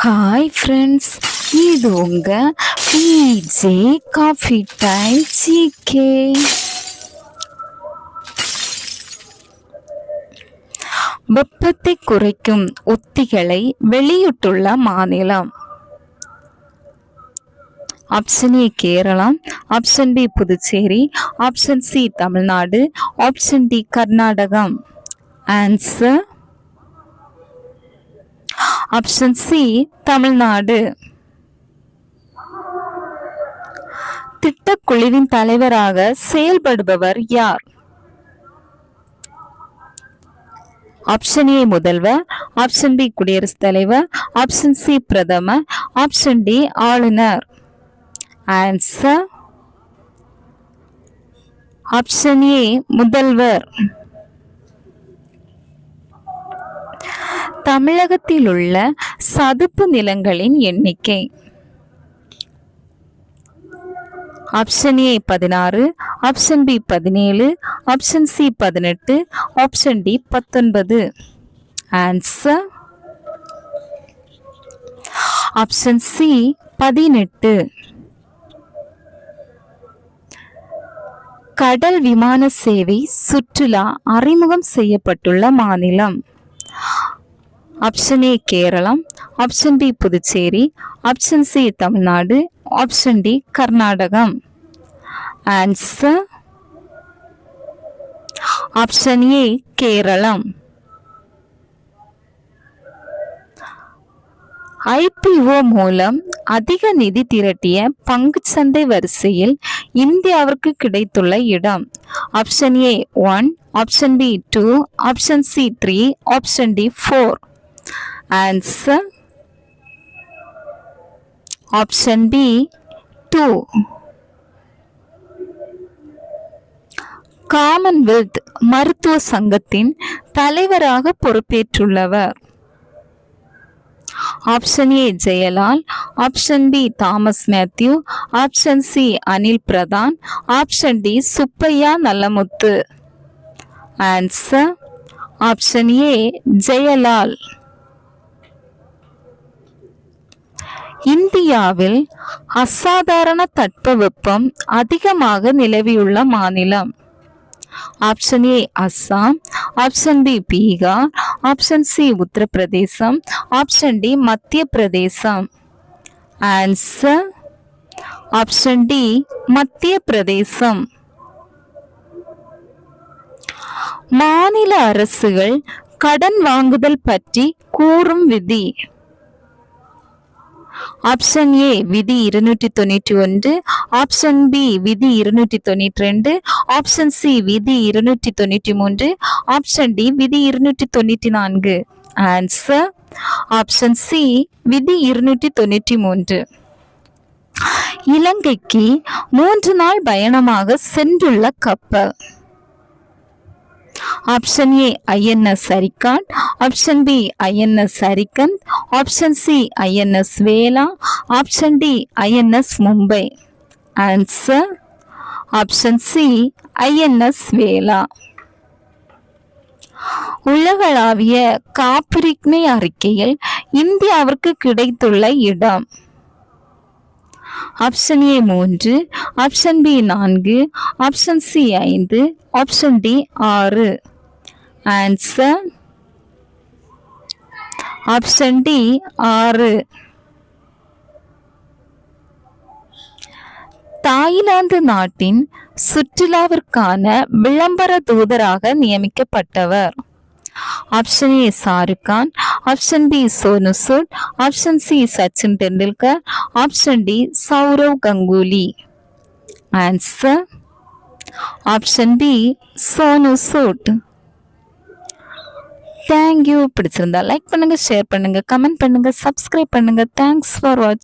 Hi friends, இது உங்க PJ coffee time GK. வெப்பத்தை குறைக்கும் உத்திகளை வெளியிட்டுள்ள மாநிலம். ஆப்ஷன் ஏ Keralam, option B Puducherry, option C Tamil Nadu, option D Karnatakam. Answer option C Tamil Nadu. திட்டக்குழுவின் தலைவராக செயல்படுபவர் யார்? ஆப்ஷன் ஏ முதல்வர், ஆப்ஷன் பி குடியரசுத் தலைவர், ஆப்ஷன் சி பிரதமர், ஆப்ஷன் டி ஆளுநர். ஆன்சர் ஆப்ஷன் ஏ முதல்வர். தமிழகத்தில் உள்ள சதுப்பு நிலங்களின் எண்ணிக்கை. Option a 16, option b 17, option c 18, option d 19. Answer option c 18. கடல் விமான சேவை சுற்றுலா அறிமுகம் செய்யப்பட்டுள்ள மாநிலம். ஆப்ஷன் ஏ Keralam, option B Puducherry, option C Tamil Nadu, option D Karnatakam. Answer option ஏ கேரளம். ஐபிஓ மூலம் அதிக நிதி திரட்டிய பங்குச்சந்தை வரிசையில் இந்தியாவிற்கு கிடைத்துள்ள இடம். ஆப்ஷன் ஏ 1, option B 2, option C 3, option D 4. Answer option B 2. Commonwealth மருத்துவ சங்கத்தின் தலைவராக பொறுப்பேற்றுள்ளவர். Option A Jayalal, option B Thomas Mathew, option C Anil Pradhan, option D Subbaiah Nallamuthu. Answer option A Jayalal. இந்தியாவில் அசாதாரண தட்பவெப்பம் அதிகமாக நிலவியுள்ள மாநிலம். Option A Assam, option B Bihar, option C Uttar Pradesh, option D Madhya Pradesh. Answer option D Madhya பிரதேசம். மாநில அரசுகள் கடன் வாங்குதல் பற்றி கூறும் விதி. ஆப்ஷன் ஏ விதி 291, ஆப்ஷன் பி விதி 292, ஆப்ஷன் சி விதி 293, ஆப்ஷன் டி விதி 294. ஆன்சர் ஆப்ஷன் சி விதி 293. இலங்கைக்கு 3 நாள் பயணமாக சென்றுள்ள கப்பல். ஆப்ஷன் ஏ ஐஎன்எஸ் அரிகான், option B INS Arihant, option C INS Vela, option D INS Mumbai. Answer option C INS Vela. உலகளாவிய காப்புரிமை அறிக்கையில் இந்தியாவிற்கு கிடைத்துள்ள இடம். Option A 3, option B 4, option C 5, option D 6. Answer option D 6. Thailand நாட்டின் சுற்றுலாவிற்கான விளம்பர தூதராக நியமிக்கப்பட்டவர். Option A Shah Rukh Khan, option B Sonu Sood, option C Sachin Tendulkar, option D Sourav Ganguly. Answer option B Sonu Sood. Thank you. பிடிச்சிருந்தா லைக் பண்ணுங்க, ஷேர் பண்ணுங்க, கமெண்ட் பண்ணுங்க, சப்ஸ்கிரைப் பண்ணுங்க. தேங்க்ஸ் ஃபார் வாட்சிங்.